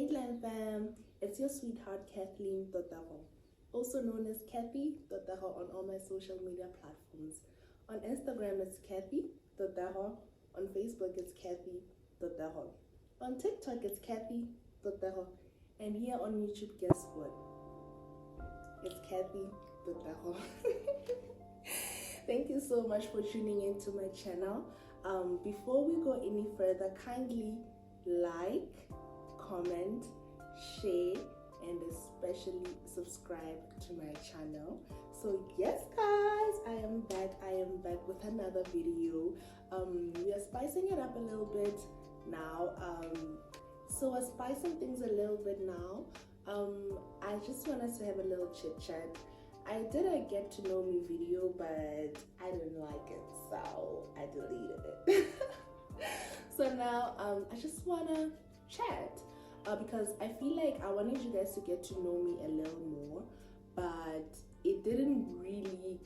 Hey Glam Fam, it's your sweetheart Kathleen Totaho, also known as Kathy Totaho on all my social media platforms. On Instagram it's Kathy Totaho, on Facebook it's Kathy Totaho, on TikTok it's Kathy Totaho, and here on YouTube, guess what? It's Kathy Totaho. Thank you so much for tuning into my channel. Before we go any further, kindly like, comment, share, and especially subscribe to my channel. So yes guys, I am back with another video. We are spicing it up a little bit now. So we're spicing things a little bit now. I just want us to have a little chit chat. I did a get to know me video, but I didn't like it, so I deleted it. So now I just wanna chat because I feel like I wanted you guys to get to know me a little more, but it didn't really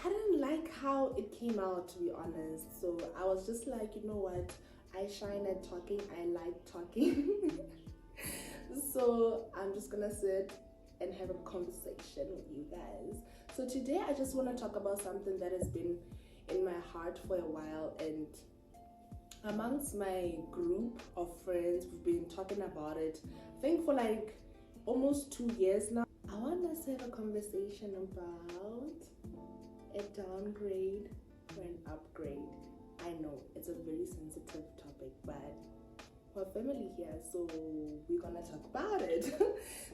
I didn't like how it came out, to be honest. So I was just like, you know what, I shine at talking, I like talking. So I'm just gonna sit and have a conversation with you guys. So today I just want to talk about something that has been in my heart for a while, and amongst my group of friends we've been talking about it, I think for like almost 2 years now. I want us to have a conversation about a downgrade for an upgrade. I know it's a very sensitive topic, but we're family here, so we're gonna talk about it.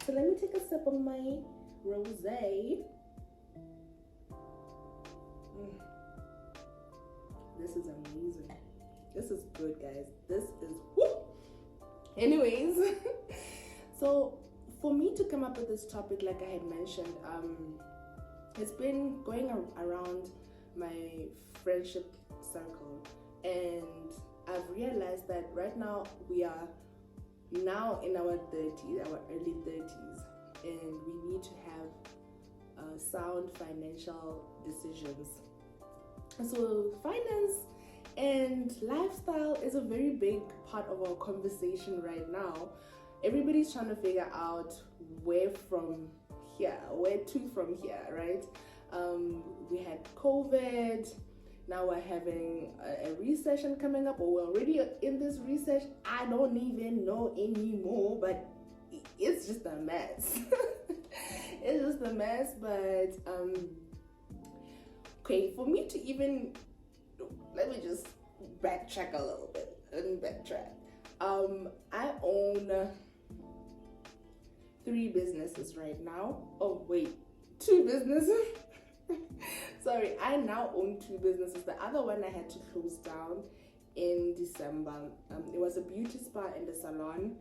So let me take a sip of my rosé. This is amazing. This is good, guys. This is woo. Anyways, so for me to come up with this topic, like I had mentioned, it's been going around my friendship circle, and I've realized that right now we are now in our 30s, our early 30s, and we need to have sound financial decisions. So finance and lifestyle is a very big part of our conversation right now. Everybody's trying to figure out where to from here, right? We had COVID. Now we're having a recession coming up, or we're already in this recession. I don't even know anymore, but it's just a mess. It's just a mess, but okay, for me to even, let me just backtrack a little bit. I own 3 businesses right now. Oh wait, 2 businesses. Sorry, I now own 2 businesses. The other one I had to close down in December. It was a beauty spa and a salon.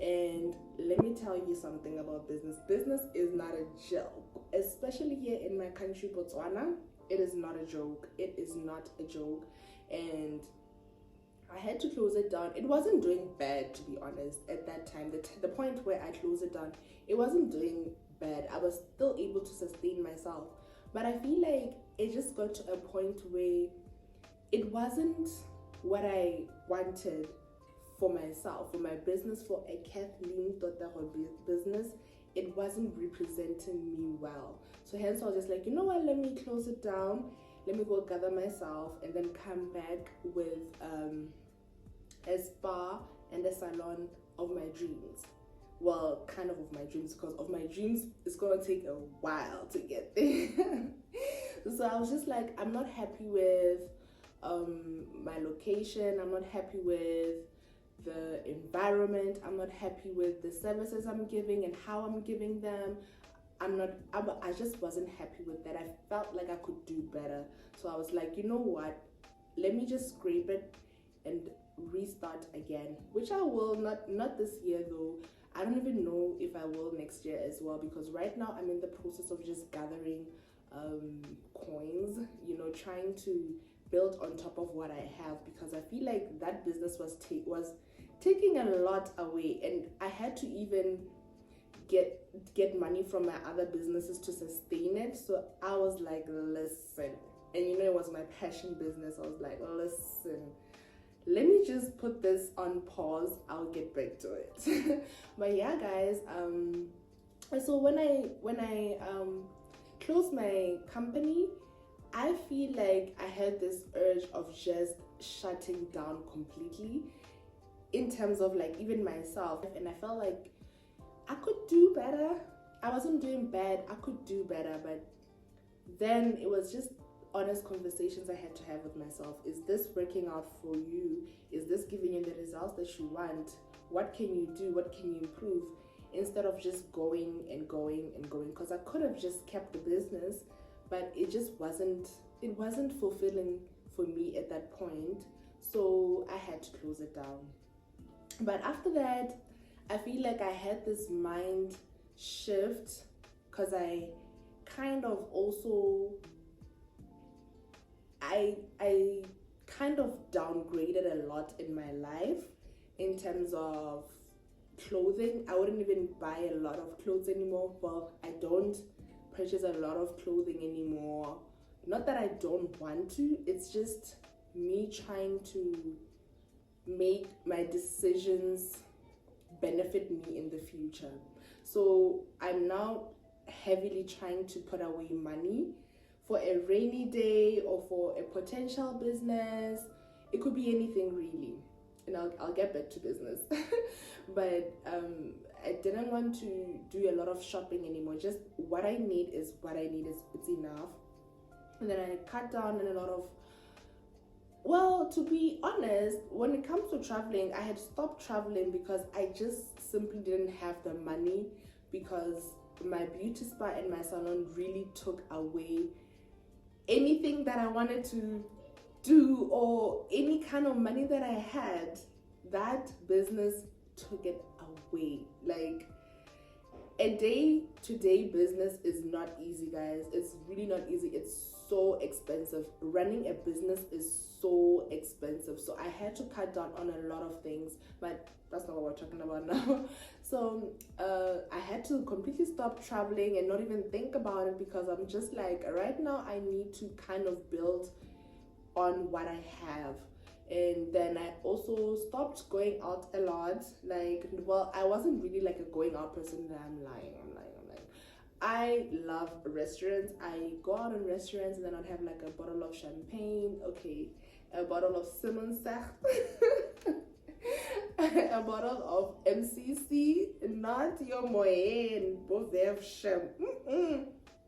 And let me tell you something about business. Business is not a joke, especially here in my country, Botswana. It is not a joke. It is not a joke. And I had to close it down. It wasn't doing bad, to be honest, at that time. The point where I closed it down, it wasn't doing bad. I was still able to sustain myself. But I feel like it just got to a point where it wasn't what I wanted for myself, for my business, for a Kathleen Totaho business. It wasn't representing me well. So hence I was just like, you know what, let me close it down. Let me go gather myself and then come back with a spa and a salon of my dreams. Well, kind of my dreams, because of my dreams, it's gonna take a while to get there. So I was just like, I'm not happy with my location. I'm not happy with the environment. I'm not happy with the services I'm giving and how I'm giving them. I just wasn't happy with that. I felt like I could do better. So I was like, you know what? Let me just scrape it and restart again, which I will. Not this year though. I don't even know if I will next year as well, because right now I'm in the process of just gathering coins, you know, trying to build on top of what I have, because I feel like that business was taking a lot away, and I had to even get money from my other businesses to sustain it. So I was like, listen, and you know, it was my passion business. I was like, listen, let me just put this on pause. I'll get back to it. But yeah, guys, so when I closed my company, I feel like I had this urge of just shutting down completely in terms of like even myself, and I felt like I could do better. I wasn't doing bad, I could do better, but then it was just honest conversations I had to have with myself. Is this working out for you? Is this giving you the results that you want? What can you do? What can you improve? Instead of just going and going and going, because I could have just kept the business, but it just wasn't fulfilling for me at that point. So I had to close it down. But after that, I feel like I had this mind shift, because I kind of also I kind of downgraded a lot in my life in terms of clothing. I wouldn't even buy a lot of clothes anymore. Well, I don't purchase a lot of clothing anymore. Not that I don't want to, it's just me trying to make my decisions benefit me in the future. So I'm now heavily trying to put away money for a rainy day or for a potential business. It could be anything really, and I'll get back to business. But I didn't want to do a lot of shopping anymore. Just what I need is what I need, it's enough. And then I cut down on a lot of, well, to be honest, when it comes to traveling, I had stopped traveling because I just simply didn't have the money, because my beauty spa and my salon really took away anything that I wanted to do, or any kind of money that I had. That business took it away. Like, a day-to-day business is not easy, guys. It's really not easy. It's so expensive. Running a business is so expensive. So I had to cut down on a lot of things, but that's not what we're talking about now. So I had to completely stop traveling and not even think about it, because I'm just like, right now I need to kind of build on what I have. And then I also stopped going out a lot. Like, well, I wasn't really like a going out person. I'm lying. I love restaurants. I go out in restaurants, and then I'd have like a bottle of champagne, okay, a bottle of Simmonsach, a bottle of MCC, not your Moyen, Bovev Shem.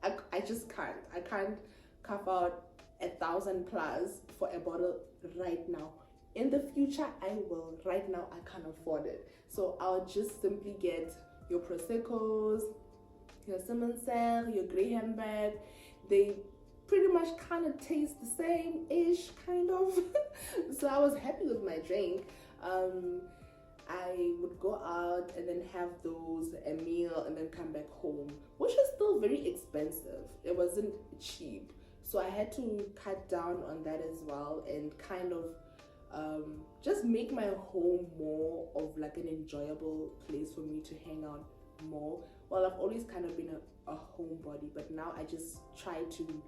I just can't. I can't carve out 1,000 plus for a bottle right now. In the future, I will. Right now, I can't afford it. So I'll just simply get your Prosecco's, your Simmonsach, your Graham-bag. They pretty much kind of taste the same-ish, kind of. So I was happy with my drink. I would go out and then have those, a meal, and then come back home, which was still very expensive. It wasn't cheap. So I had to cut down on that as well, and kind of just make my home more of like an enjoyable place for me to hang out more. Well, I've always kind of been a homebody, but now I just try to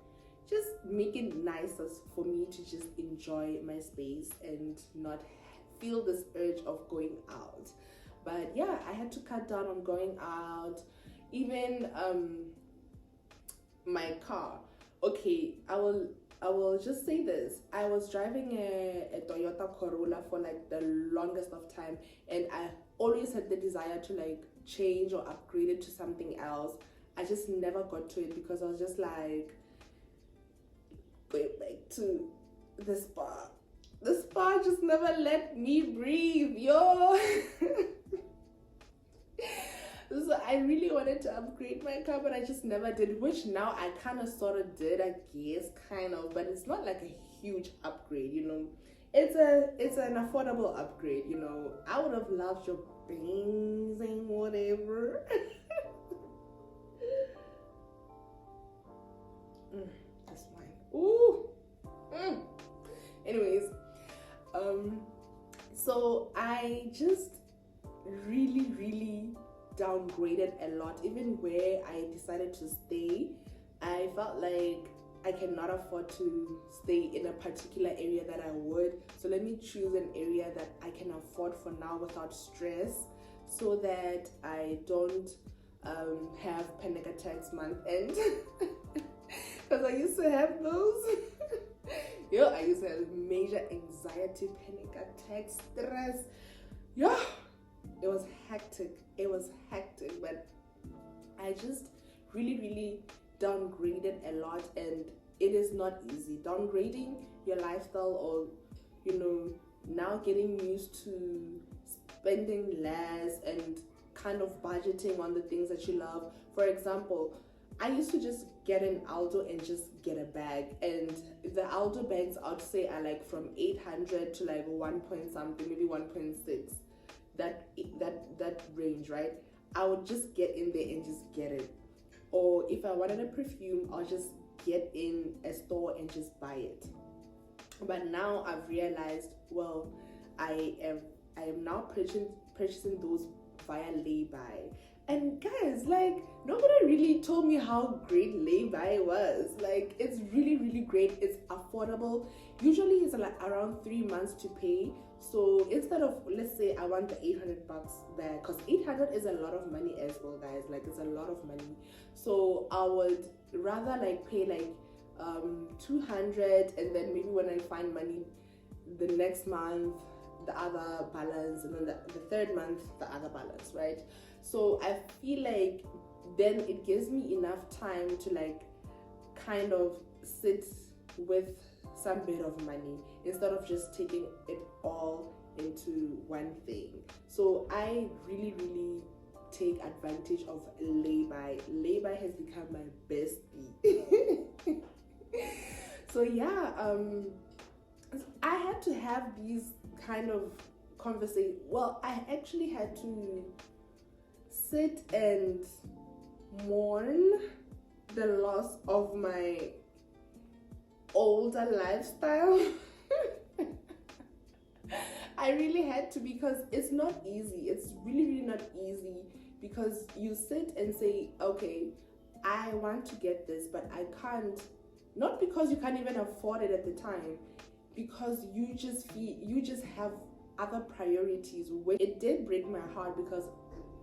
just make it nicer for me to just enjoy my space and not feel this urge of going out. But yeah, I had to cut down on going out. Even my car. Okay, I will just say this. I was driving a Toyota Corolla for like the longest of time, and I always had the desire to like change or upgrade it to something else. I just never got to it, because I was just like, going back to the spa. The spa just never let me breathe, yo. So I really wanted to upgrade my car, but I just never did, which now I kind of sort of did, I guess, kind of, but it's not like a huge upgrade, you know. It's an affordable upgrade, you know. I would have loved your things and whatever. That's fine. Ooh. Anyways, so I just really downgraded a lot. Even where I decided to stay, I felt like I cannot afford to stay in a particular area that I would. So let me choose an area that I can afford for now without stress, so that I don't have panic attacks month end. Because I used to have those. I used to have major anxiety, panic attacks, stress. It was hectic. But I just really downgraded a lot, and it is not easy. Downgrading your lifestyle, or now getting used to spending less and kind of budgeting on the things that you love. For example, I used to just get an Aldo and just get a bag, and the Aldo bags I'd say are like from 800 to like 1 point something, maybe 1.6, that range, right? I would just get in there and just get it. Or if I wanted a perfume, I'll just get in a store and just buy it. But now I've realized, well, I am now purchasing those via lay-by. And guys, like, nobody really told me how great lay-by was. Like, it's really great. It's affordable. Usually it's like around 3 months to pay. So instead of, let's say I want the $800 bag, because 800 is a lot of money as well, guys. Like, it's a lot of money. So I would rather like pay like 200, and then maybe when I find money the next month, the other balance, and then the third month, the other balance, right? So I feel like then it gives me enough time to like kind of sit with some bit of money instead of just taking it all into one thing. So I really take advantage of lay-by. Lay-by has become my bestie. So yeah, I had to have these kind of conversations. Well, I actually had to sit and mourn the loss of my older lifestyle. I really had to, because it's not easy. It's really not easy, because you sit and say, okay, I want to get this, but I can't. Not because you can't even afford it at the time, because you just have other priorities. It did break my heart, because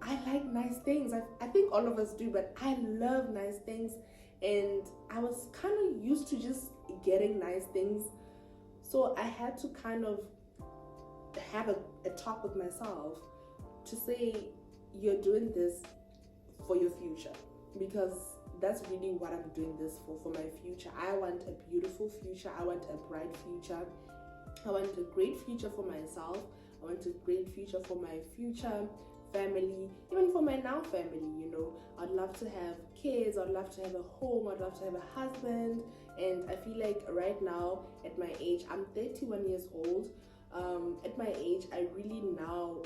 I like nice things. I think all of us do, but I love nice things, and I was kind of used to just getting nice things. So I had to kind of have a talk with myself to say, you're doing this for your future, because that's really what I'm doing this for my future. I want a beautiful future. I want a bright future. I want a great future for myself. I want a great future for my future family, even for my now family. I'd love to have kids. I'd love to have a home. I'd love to have a husband. And I feel like right now, at my age, I'm 31 years old. At my age, I really now,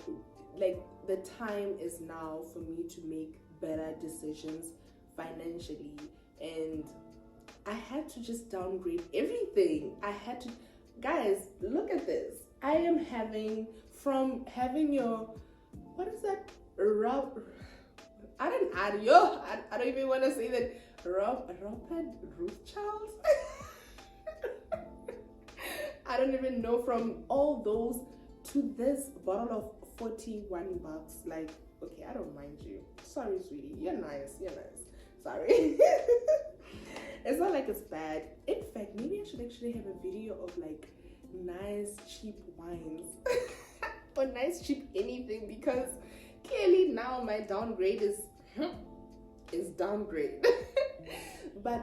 like, the time is now for me to make better decisions financially. And I had to just downgrade everything. I had to, guys, look at this. I am having your, what is that? I don't even want to say that. Robert Rothschild. I don't even know, from all those to this bottle of $41. Like, okay, I don't mind you. Sorry, sweetie. You're nice. Sorry. It's not like it's bad. In fact, maybe I should actually have a video of like nice cheap wines or nice cheap anything, because clearly now my downgrade is downgrade. But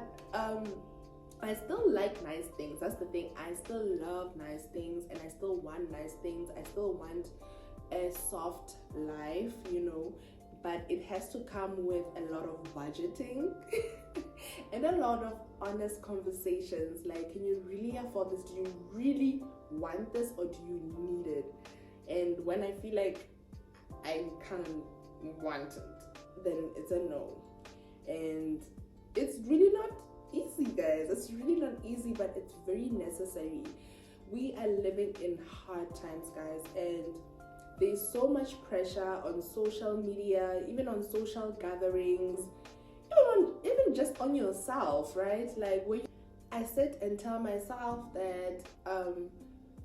I still like nice things. That's the thing. I still love nice things, and I still want nice things. I still want a soft life, but it has to come with a lot of budgeting and a lot of honest conversations. Like, can you really afford this? Do you really want this, or do you need it? And when I feel like I can't want it, then it's a no. And it's really not easy, guys. It's really not easy, but it's very necessary. We are living in hard times, guys, and there's so much pressure on social media, even on social gatherings, even just on yourself, right? Like, I sit and tell myself that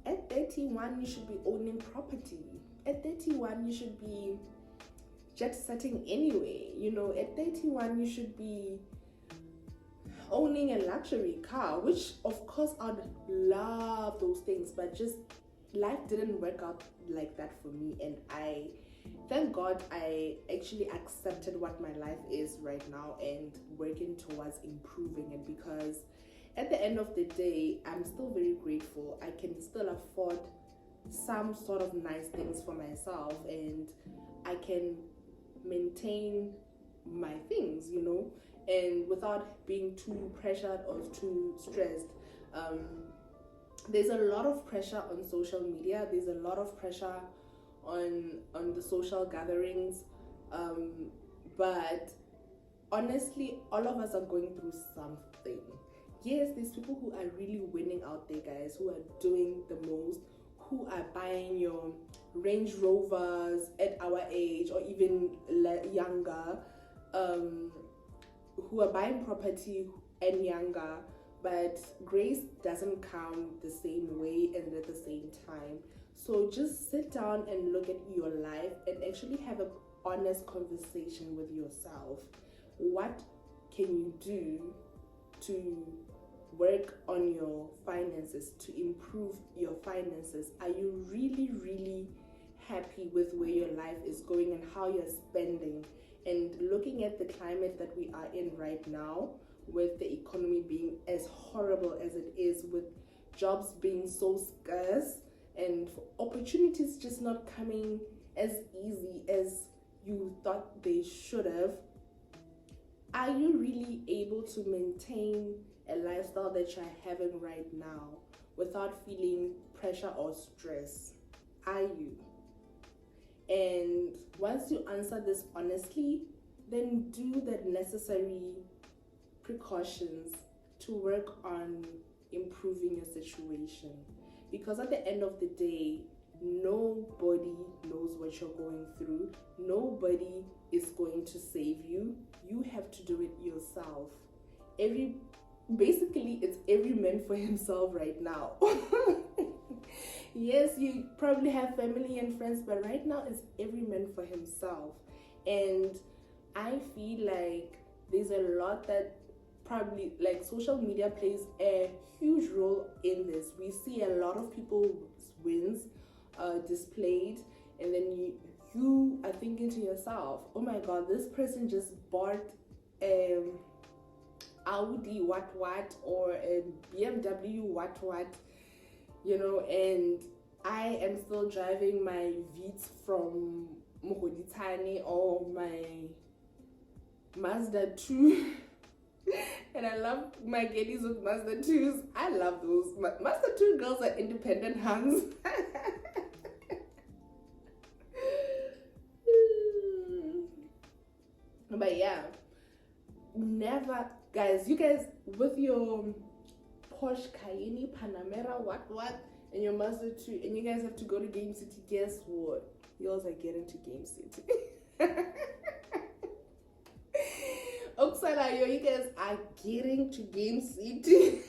at 31 you should be owning property. At 31 you should be jet setting anyway. At 31 you should be owning a luxury car, which of course I'd love those things, but just life didn't work out like that for me, and I thank God I actually accepted what my life is right now and working towards improving it, because at the end of the day I'm still very grateful. I can still afford some sort of nice things for myself, and I can maintain my things, and without being too pressured or too stressed. There's a lot of pressure on social media. There's a lot of pressure on the social gatherings, but honestly, all of us are going through something. Yes, there's people who are really winning out there, guys, who are doing the most, who are buying your Range Rovers at our age or even younger, who are buying property and younger, but grace doesn't come the same way and at the same time. So just sit down and look at your life and actually have an honest conversation with yourself. What can you do to work on your finances, to improve your finances? Are you really, really happy with where your life is going and how you're spending? And looking at the climate that we are in right now, with the economy being as horrible as it is, with jobs being so scarce and opportunities just not coming as easy as you thought they should have, are you really able to maintain a lifestyle that you're having right now without feeling pressure or stress? Are you? And once you answer this honestly, then do the necessary precautions to work on improving your situation. Because at the end of the day, nobody knows what you're going through. Nobody is going to save you. You have to do it yourself. Basically, it's every man for himself right now. Yes, you probably have family and friends, but right now it's every man for himself. And I feel like there's a lot that probably, like, social media plays a huge role in this. We see a lot of people's wins displayed, and then you are thinking to yourself, oh my god, this person just bought Audi what or a BMW what, and I am still driving my Vitz from Mogoditane or my Mazda 2. And I love my Geddes with Mazda 2s. I love those. Mazda 2 girls are independent hands. But yeah, never, guys, you guys with your Porsche Cayenne, Panamera, what, and your Mazda 2, and you guys have to go to Game City. Guess what? Yours are getting to Game City. Oksala, you guys are getting to Game City.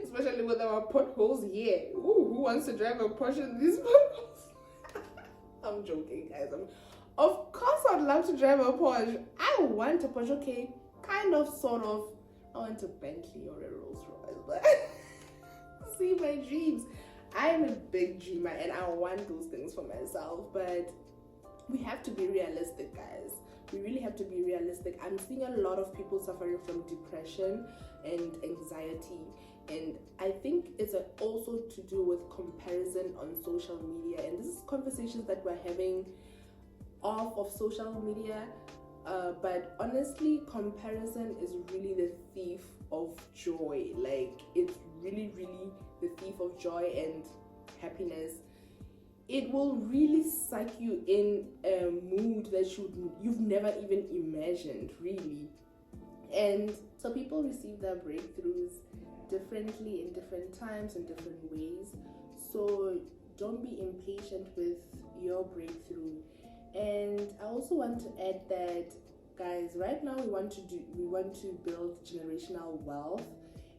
Especially with our potholes here. Ooh, who wants to drive a Porsche in these potholes? I'm joking, guys. Of course I'd love to drive a Porsche. I want a Porsche, okay? Kind of, sort of. I want a Bentley or a Rolls Royce, but see my dreams. I am a big dreamer and I want those things for myself, but we have to be realistic, guys. We really have to be realistic. I'm seeing a lot of people suffering from depression and anxiety, and I think it's also to do with comparison on social media. And this is conversations that we're having off of social media, but honestly, comparison is really the thief of joy. Like, it's really, really the thief of joy and happiness. It will really suck you in a mood that you've never even imagined, really. And so people receive their breakthroughs differently in different times and different ways. So don't be impatient with your breakthrough. And I also want to add that guys, right now we want to build generational wealth,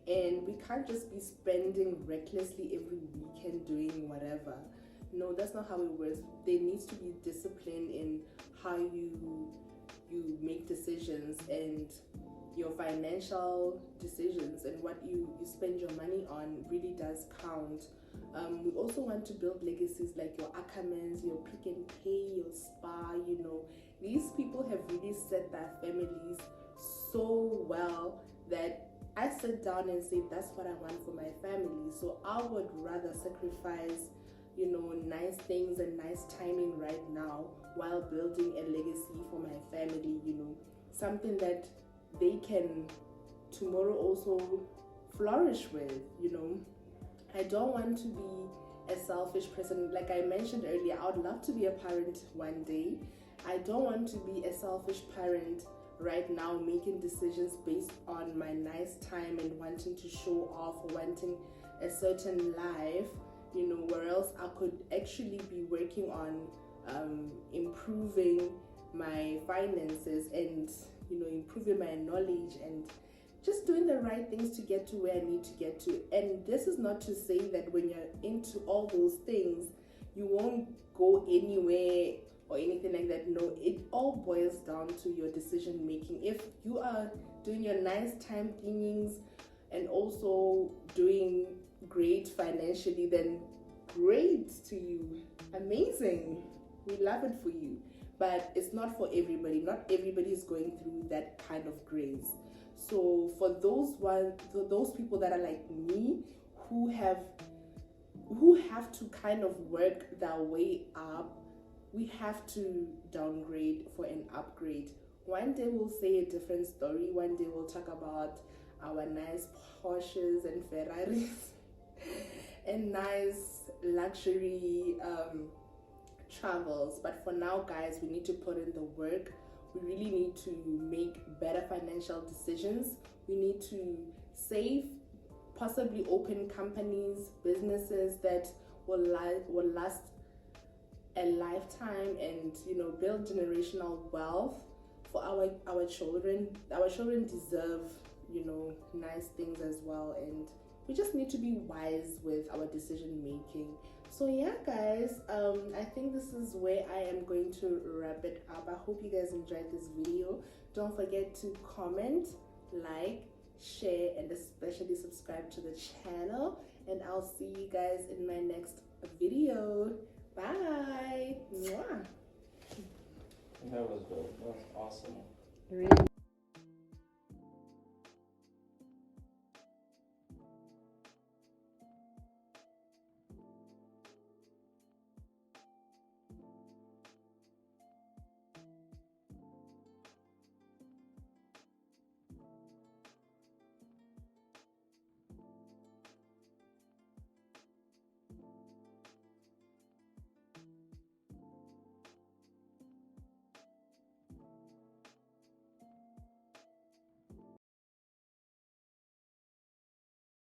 and we can't just be spending recklessly every weekend doing whatever. No, that's not how it works. There needs to be discipline in how you make decisions, and your financial decisions, and what you spend your money on really does count. We also want to build legacies like your Ackermans, your Pick and Pay, your Spar. These people have really set their families so well that I sit down and say, that's what I want for my family. So I would rather sacrifice nice things and nice timing right now while building a legacy for my family, something that they can tomorrow also flourish with. I don't want to be a selfish person. Like I mentioned earlier, I would love to be a parent one day. I don't want to be a selfish parent right now, making decisions based on my nice time and wanting to show off or wanting a certain life, where else I could actually be working on improving my finances and improving my knowledge and just doing the right things to get to where I need to get to. And this is not to say that when you're into all those things you won't go anywhere or anything like that. No, it all boils down to your decision making. If you are doing your nice time things and also doing great financially, then great to you, amazing, we love it for you. But it's not for everybody. Not everybody is going through that kind of grace. So for those people that are like me, who have to kind of work their way up, we have to downgrade for an upgrade. One day we'll say a different story. One day we'll talk about our nice Porsches and Ferraris and nice luxury travels. But for now, guys, we need to put in the work. We really need to make better financial decisions. We need to save, possibly open companies, businesses that will last a lifetime, and build generational wealth for our children. Our children deserve nice things as well, and we just need to be wise with our decision making. So yeah, guys, I think this is where I am going to wrap it up. I hope you guys enjoyed this video. Don't forget to comment, like, share, and especially subscribe to the channel, and I'll see you guys in my next video. Bye. Mwah. That was dope. That was awesome. Really?